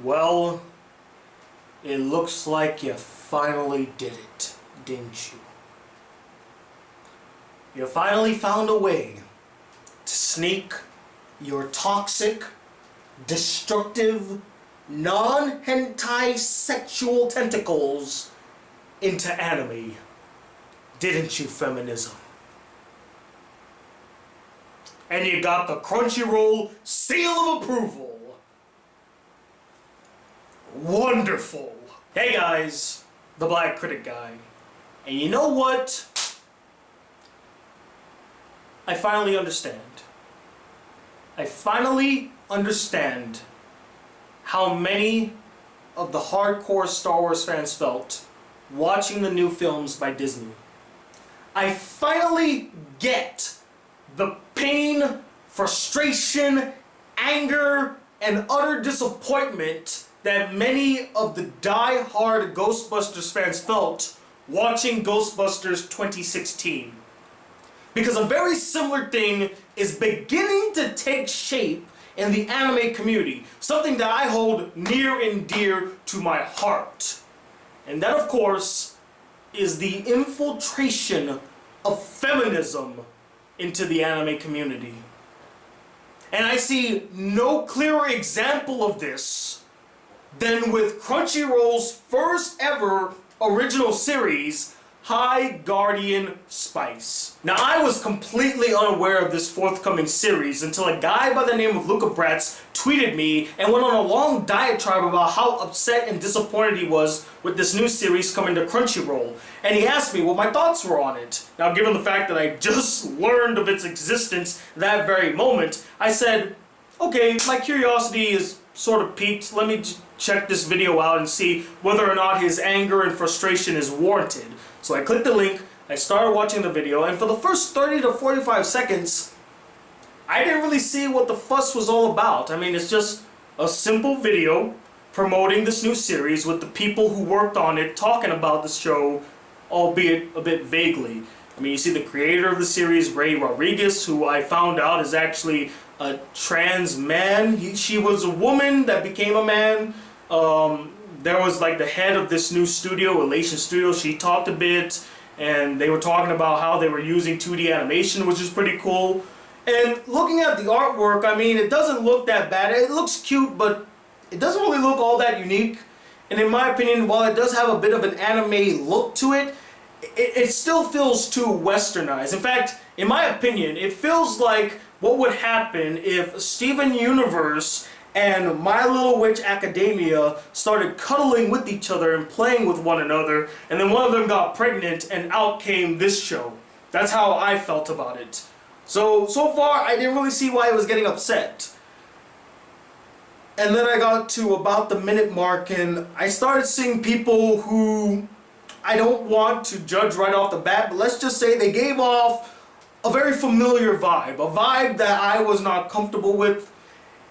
Well, it looks like you finally did it, didn't you? You finally found a way to sneak your toxic, destructive, non-hentai sexual tentacles into anime, didn't you, Feminism? And you got the Crunchyroll seal of approval. Wonderful. Hey guys, the Black Critic Guy. And you know what? I finally understand. I finally understand how many of the hardcore Star Wars fans felt watching the new films by Disney. I finally get the pain, frustration, anger, and utter disappointment that many of the die-hard Ghostbusters fans felt watching Ghostbusters 2016. Because a very similar thing is beginning to take shape in the anime community, something that I hold near and dear to my heart. And that, of course, is the infiltration of feminism into the anime community. And I see no clearer example of this than with Crunchyroll's first ever original series, High Guardian Spice. Now, I was completely unaware of this forthcoming series until a guy by the name of Luca Bratz tweeted me and went on a long diatribe about how upset and disappointed he was with this new series coming to Crunchyroll. And he asked me what my thoughts were on it. Now, given the fact that I just learned of its existence that very moment, I said, okay, my curiosity is sort of piqued. Let me check this video out and see whether or not his anger and frustration is warranted. So I clicked the link, I started watching the video, and for the first 30 to 45 seconds, I didn't really see what the fuss was all about. I mean, it's just a simple video promoting this new series with the people who worked on it talking about the show, albeit a bit vaguely. I mean, you see the creator of the series, Ray Rodriguez, who I found out is actually a trans man. She was a woman that became a man. There was like the head of this new studio, Elation Studio. She talked a bit, and they were talking about how they were using 2D animation, which is pretty cool. And looking at the artwork, I mean, it doesn't look that bad. It looks cute, but it doesn't really look all that unique. And in my opinion, while it does have a bit of an anime look to it, it still feels too westernized. In fact, in my opinion, it feels like what would happen if Steven Universe and My Little Witch Academia started cuddling with each other and playing with one another, and then one of them got pregnant and out came this show. That's how I felt about it. So far I didn't really see why I was getting upset. And then I got to about the minute mark and I started seeing people who I don't want to judge right off the bat, but let's just say they gave off a very familiar vibe, a vibe that I was not comfortable with.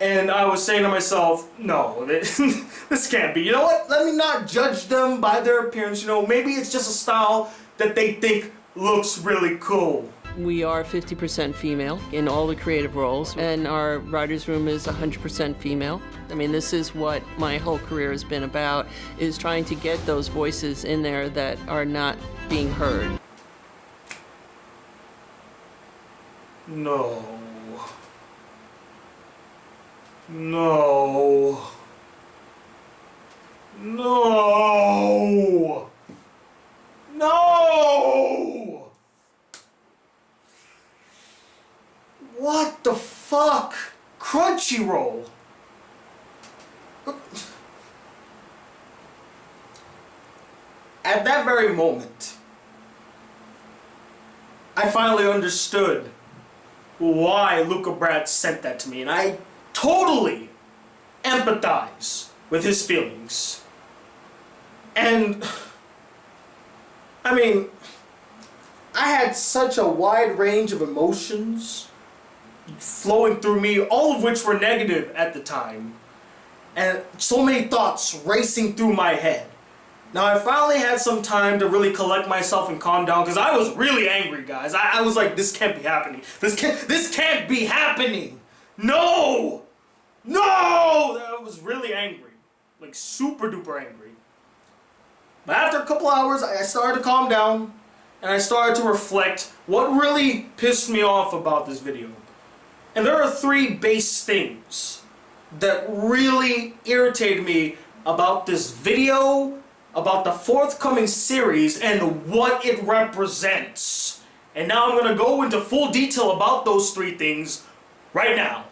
And I was saying to myself, no, this can't be. You know what? Let me not judge them by their appearance. You know, maybe it's just a style that they think looks really cool. We are 50% female in all the creative roles, and our writer's room is 100% female. I mean, this is what my whole career has been about, is trying to get those voices in there that are not being heard. No. No. No. No. What the fuck? Crunchyroll. At that very moment, I finally understood why Luca Bratz sent that to me, and I totally empathize with his feelings. And I mean, I had such a wide range of emotions flowing through me, all of which were negative at the time, and so many thoughts racing through my head. Now, I finally had some time to really collect myself and calm down, because I was really angry, guys. I was like, this can't be happening. This can't be happening. No! No! I was really angry. like super duper angry. But after a couple hours, I started to calm down, and I started to reflect what really pissed me off about this video. And there are 3 base things that really irritated me about this video, about the forthcoming series, and what it represents. And now I'm gonna go into full detail about those 3 things right now.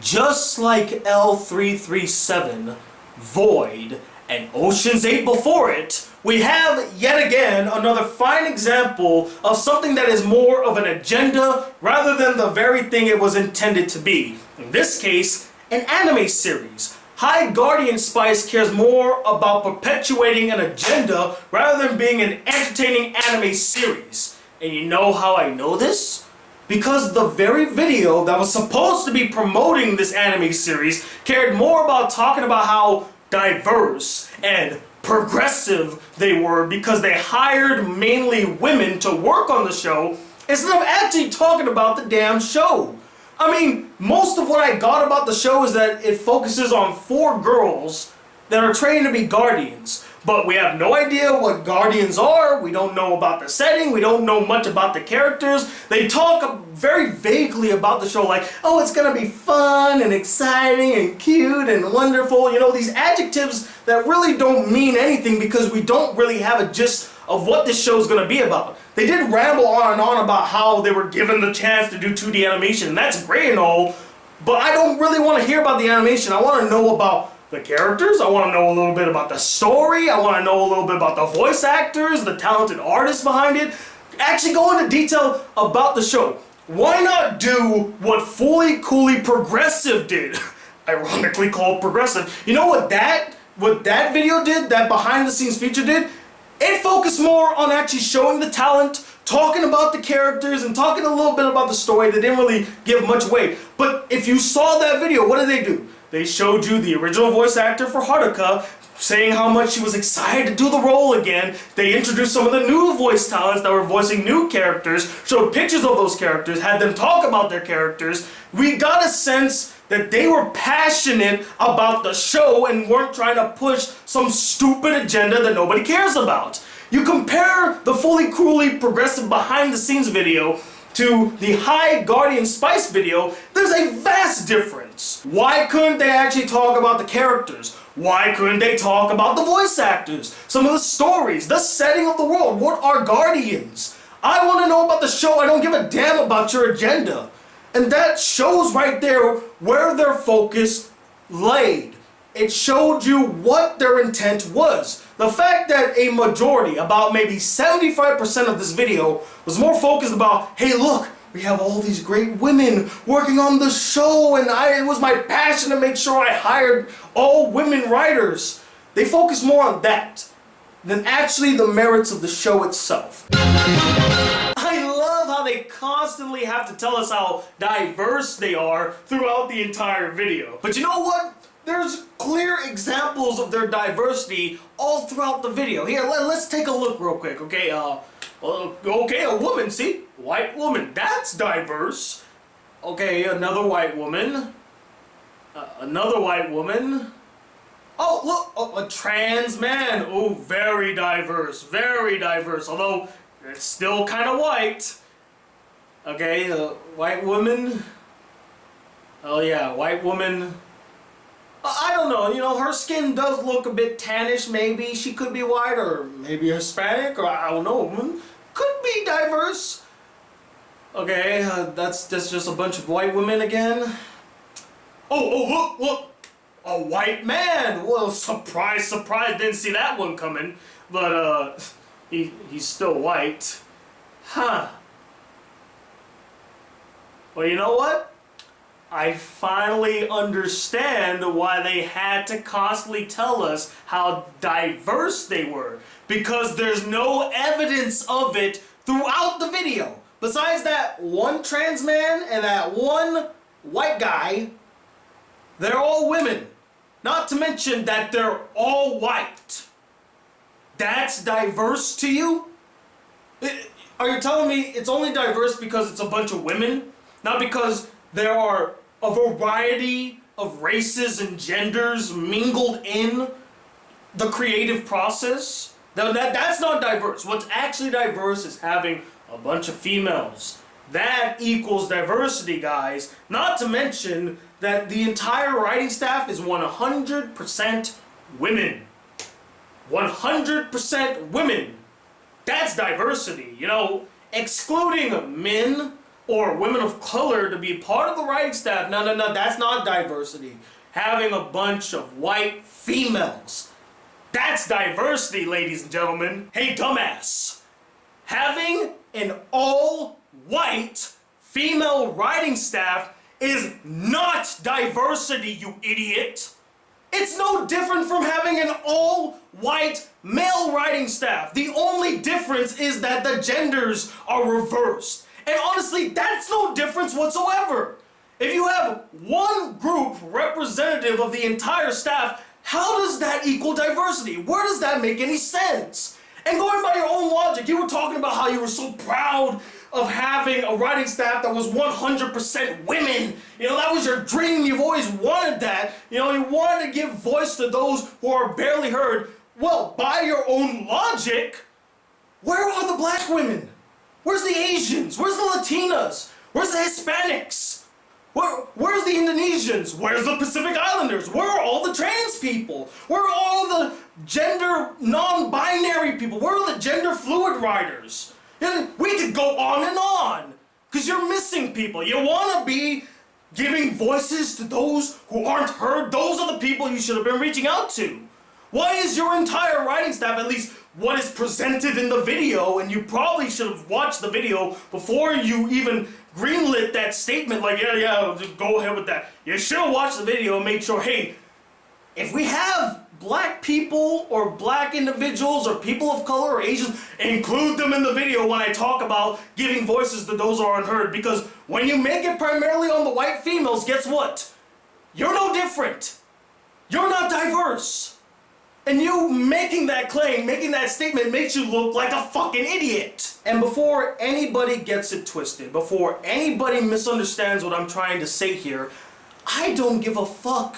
Just like L337, Void, and Ocean's 8 before it, we have yet again another fine example of something that is more of an agenda rather than the very thing it was intended to be. In this case, an anime series. High Guardian Spice cares more about perpetuating an agenda rather than being an entertaining anime series. And you know how I know this? Because the very video that was supposed to be promoting this anime series cared more about talking about how diverse and progressive they were because they hired mainly women to work on the show instead of actually talking about the damn show. I mean, most of what I got about the show is that it focuses on 4 girls that are trained to be guardians. But we have no idea what guardians are, we don't know about the setting, we don't know much about the characters. They talk very vaguely about the show like, oh, it's gonna be fun and exciting and cute and wonderful. You know, these adjectives that really don't mean anything because we don't really have a gist of what this show is gonna be about. They did ramble on and on about how they were given the chance to do 2D animation, and that's great and all, but I don't really want to hear about the animation. I want to know about the characters, I want to know a little bit about the story, I want to know a little bit about the voice actors, the talented artists behind it. Actually go into detail about the show. Why not do what Fully Coolly Progressive did? Ironically called Progressive. You know what that video did, that behind the scenes feature did? It focused more on actually showing the talent, talking about the characters, and talking a little bit about the story. They didn't really give much weight. But if you saw that video, what did they do? They showed you the original voice actor for Haruka saying how much she was excited to do the role again. They introduced some of the new voice talents that were voicing new characters, showed pictures of those characters, had them talk about their characters. We got a sense that they were passionate about the show and weren't trying to push some stupid agenda that nobody cares about. You compare the Fully Coolly Progressive behind the scenes video to the High Guardian Spice video, there's a vast difference. Why couldn't they actually talk about the characters? Why couldn't they talk about the voice actors? Some of the stories, the setting of the world. What are guardians? I want to know about the show. I don't give a damn about your agenda. And that shows right there where their focus laid. It showed you what their intent was. The fact that a majority, about maybe 75% of this video, was more focused about, hey look, we have all these great women working on the show and it was my passion to make sure I hired all women writers. They focused more on that than actually the merits of the show itself. I love how they constantly have to tell us how diverse they are throughout the entire video. But you know what? There's clear examples of their diversity all throughout the video. Here, let's take a look real quick, okay? Okay, a woman, see? White woman, that's diverse. Okay, another white woman. Another white woman. Oh, look, a trans man. Oh, very diverse, although it's still kind of white. Okay, white woman. Oh yeah, white woman. I don't know, you know, her skin does look a bit tannish, maybe she could be white or maybe Hispanic, or I don't know, could be diverse. Okay, that's just a bunch of white women again. Oh, look, a white man. Well, surprise, didn't see that one coming, but he's still white. Huh. Well, you know what? I finally understand why they had to constantly tell us how diverse they were. Because there's no evidence of it throughout the video. Besides that one trans man and that one white guy, they're all women. Not to mention that they're all white. That's diverse to you? Are you telling me it's only diverse because it's a bunch of women? Not because there are a variety of races and genders mingled in the creative process. Now that's not diverse. What's actually diverse is having a bunch of females. That equals diversity, guys. Not to mention that the entire writing staff is 100% women. 100% women. That's diversity. You know, excluding men or women of color to be part of the writing staff, no, that's not diversity. Having a bunch of white females. That's diversity, ladies and gentlemen. Hey, dumbass. Having an all-white female writing staff is not diversity, you idiot. It's no different from having an all-white male writing staff. The only difference is that the genders are reversed. And honestly, that's no difference whatsoever. If you have one group representative of the entire staff, how does that equal diversity? Where does that make any sense? And going by your own logic, you were talking about how you were so proud of having a writing staff that was 100% women. You know, that was your dream. You've always wanted that. You know, you wanted to give voice to those who are barely heard. Well, by your own logic, where are the black women? Where's the Asians? Where's the Latinas? Where's the Hispanics? Where's the Indonesians? Where's the Pacific Islanders? Where are all the trans people? Where are all the gender non-binary people? Where are the gender fluid writers? And we could go on, because you're missing people. You want to be giving voices to those who aren't heard. Those are the people you should have been reaching out to. Why is your entire writing staff, at least what is presented in the video, and you probably should have watched the video before you even greenlit that statement, like, yeah, just go ahead with that. You should have watched the video and made sure, hey, if we have black people or black individuals or people of color or Asians, include them in the video when I talk about giving voices to those who are unheard. Because when you make it primarily on the white females, guess what? You're no different. You're not diverse. And you making that claim, making that statement makes you look like a fucking idiot. And before anybody gets it twisted, before anybody misunderstands what I'm trying to say here, I don't give a fuck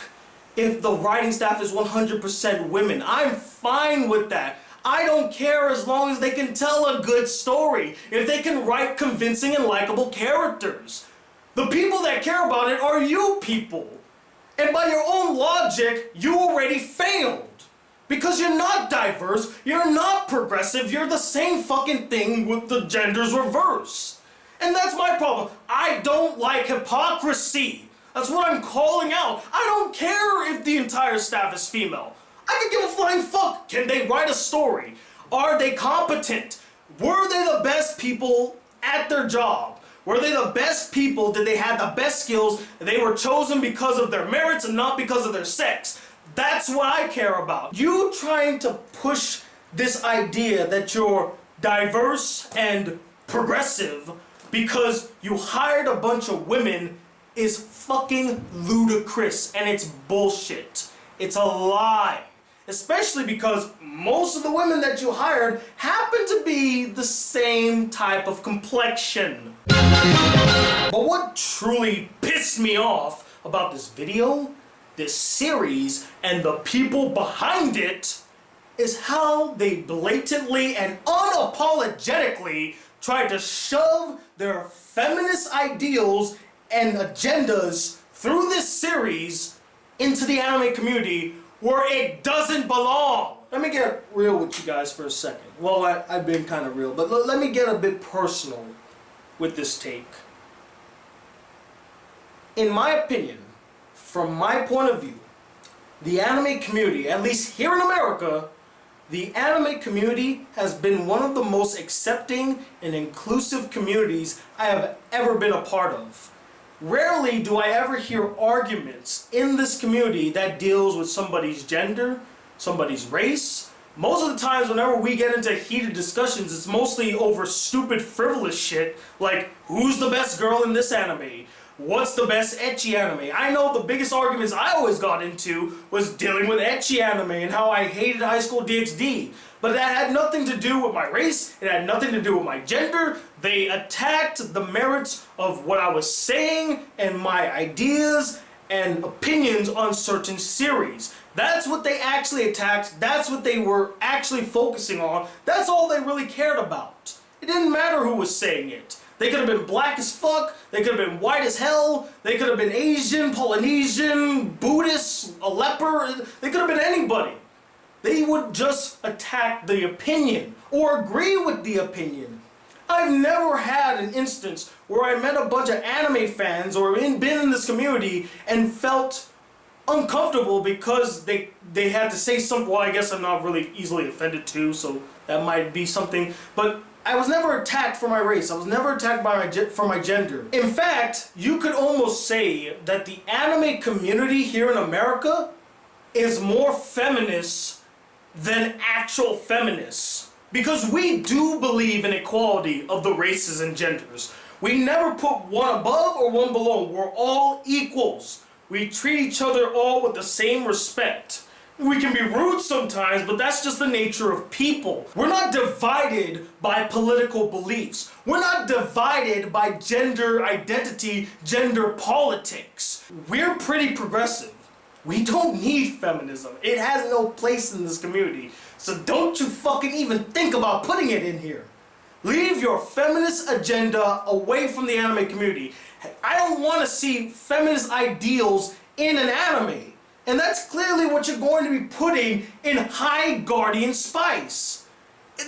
if the writing staff is 100% women. I'm fine with that. I don't care as long as they can tell a good story, if they can write convincing and likable characters. The people that care about it are you people. And by your own logic, you already failed. Because you're not diverse, you're not progressive, you're the same fucking thing with the genders reversed. And that's my problem. I don't like hypocrisy. That's what I'm calling out. I don't care if the entire staff is female. I could give a flying fuck. Can they write a story? Are they competent? Were they the best people at their job? Were they the best people? Did they have the best skills? They were chosen because of their merits and not because of their sex. That's what I care about. You trying to push this idea that you're diverse and progressive because you hired a bunch of women is fucking ludicrous, and it's bullshit. It's a lie. Especially because most of the women that you hired happen to be the same type of complexion. But what truly pissed me off about this video, this series, and the people behind it is how they blatantly and unapologetically tried to shove their feminist ideals and agendas through this series into the anime community where it doesn't belong. Let me get real with you guys for a second. Well, I've been kind of real, but let me get a bit personal with this take. In my opinion, from my point of view, the anime community, at least here in America, the anime community has been one of the most accepting and inclusive communities I have ever been a part of. Rarely do I ever hear arguments in this community that deals with somebody's gender, somebody's race. Most of the times whenever we get into heated discussions, it's mostly over stupid, frivolous shit like, who's the best girl in this anime? What's the best ecchi anime? I know the biggest arguments I always got into was dealing with ecchi anime and how I hated High School DxD. But that had nothing to do with my race, it had nothing to do with my gender. They attacked the merits of what I was saying and my ideas, and opinions on certain series. That's what they actually attacked. That's what they were actually focusing on. That's all they really cared about. It didn't matter who was saying it. They could have been black as fuck, they could have been white as hell, they could have been Asian, Polynesian, Buddhist, a leper, they could have been anybody. They would just attack the opinion or agree with the opinion. I've never had an instance where I met a bunch of anime fans or been in this community and felt uncomfortable because they had to say something. Well, I guess I'm not really easily offended too, so that might be something. But I was never attacked for my race. I was never attacked for my gender. In fact, you could almost say that the anime community here in America is more feminist than actual feminists. Because we do believe in equality of the races and genders. We never put one above or one below. We're all equals. We treat each other all with the same respect. We can be rude sometimes, but that's just the nature of people. We're not divided by political beliefs. We're not divided by gender identity, gender politics. We're pretty progressive. We don't need feminism. It has no place in this community. So don't you fucking even think about putting it in here. Leave your feminist agenda away from the anime community. I don't want to see feminist ideals in an anime. And that's clearly what you're going to be putting in High Guardian Spice.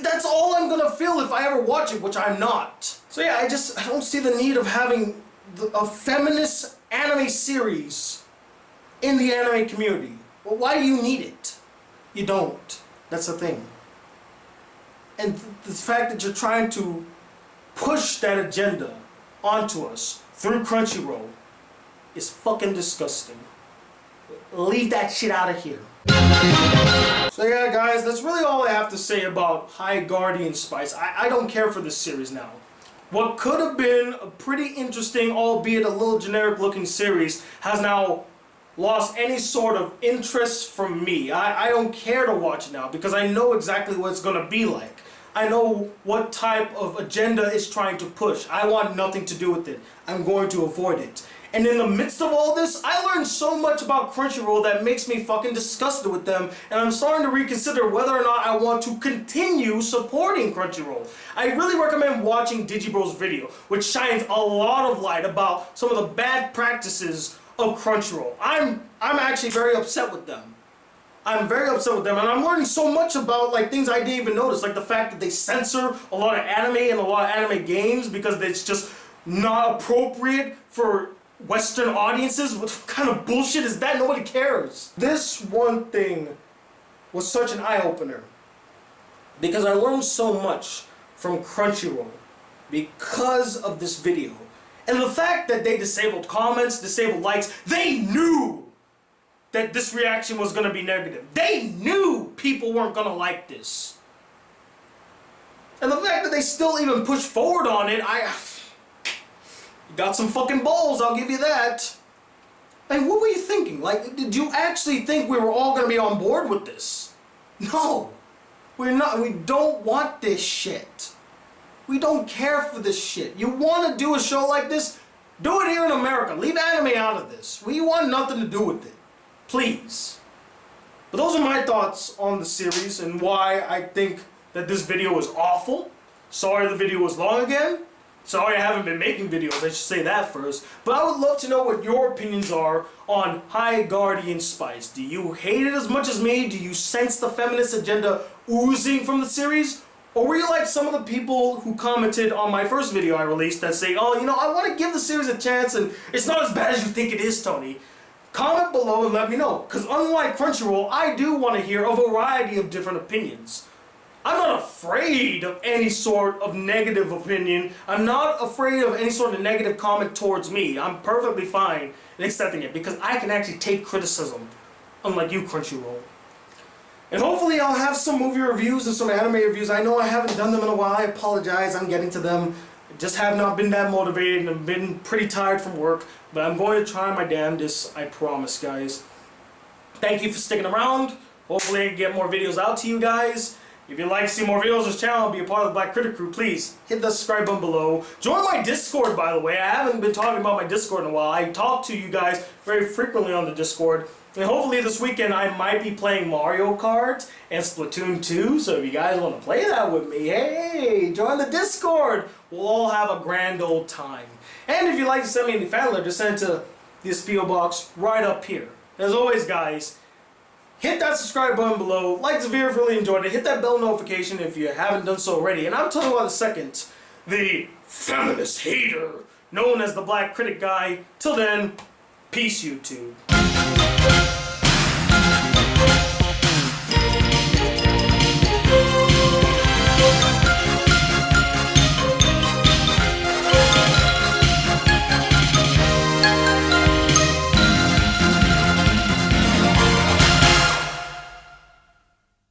That's all I'm going to feel if I ever watch it, which I'm not. So yeah, I don't see the need of having a feminist anime series in the anime community. Well, why do you need it? You don't. That's the thing. And the fact that you're trying to push that agenda onto us through Crunchyroll is fucking disgusting. Leave that shit out of here. So yeah, guys, that's really all I have to say about High Guardian Spice. I don't care for this series now. What could have been a pretty interesting, albeit a little generic looking series, has now lost any sort of interest from me. I don't care to watch it now because I know exactly what it's going to be like. I know what type of agenda it's trying to push. I want nothing to do with it. I'm going to avoid it. And in the midst of all this, I learned so much about Crunchyroll that makes me fucking disgusted with them, and I'm starting to reconsider whether or not I want to continue supporting Crunchyroll. I really recommend watching Digibro's video, which shines a lot of light about some of the bad practices of Crunchyroll. I'm actually very upset with them. I'm very upset with them, and I'm learning so much about like things I didn't even notice, like the fact that they censor a lot of anime and a lot of anime games because it's just not appropriate for Western audiences. What kind of bullshit is that? Nobody cares. This one thing was such an eye-opener because I learned so much from Crunchyroll because of this video. And the fact that they disabled comments, disabled likes, they knew that this reaction was going to be negative. They knew people weren't going to like this. And the fact that they still even pushed forward on it, you got some fucking balls, I'll give you that. And what were you thinking? Like, did you actually think we were all going to be on board with this? No. We're not. We don't want this shit. We don't care for this shit. You want to do a show like this? Do it here in America. Leave anime out of this. We want nothing to do with it. Please. But those are my thoughts on the series and why I think that this video was awful. Sorry the video was long again. Sorry I haven't been making videos, I should say that first. But I would love to know what your opinions are on High Guardian Spice. Do you hate it as much as me? Do you sense the feminist agenda oozing from the series? Or were you like some of the people who commented on my first video I released that say, oh, you know, I want to give the series a chance and it's not as bad as you think it is, Tony. Comment below and let me know. Because unlike Crunchyroll, I do want to hear a variety of different opinions. I'm not afraid of any sort of negative opinion. I'm not afraid of any sort of negative comment towards me. I'm perfectly fine in accepting it because I can actually take criticism, unlike you, Crunchyroll. And hopefully I'll have some movie reviews and some anime reviews. I know I haven't done them in a while. I apologize. I'm getting to them. I just have not been that motivated and I've been pretty tired from work. But I'm going to try my damnedest, I promise, guys. Thank you for sticking around. Hopefully I can get more videos out to you guys. If you'd like to see more videos on this channel and be a part of the Black Critic crew, please hit the subscribe button below. Join my Discord, by the way. I haven't been talking about my Discord in a while. I talk to you guys very frequently on the Discord. And hopefully this weekend I might be playing Mario Kart and Splatoon 2. So if you guys want to play that with me, hey, join the Discord. We'll all have a grand old time. And if you'd like to send me any fan letter, just send it to this P.O. box right up here. As always, guys, hit that subscribe button below, like the video if you really enjoyed it, hit that bell notification if you haven't done so already. And I'm talking about the second, the feminist hater, known as the Black Critic Guy. Till then, peace, YouTube.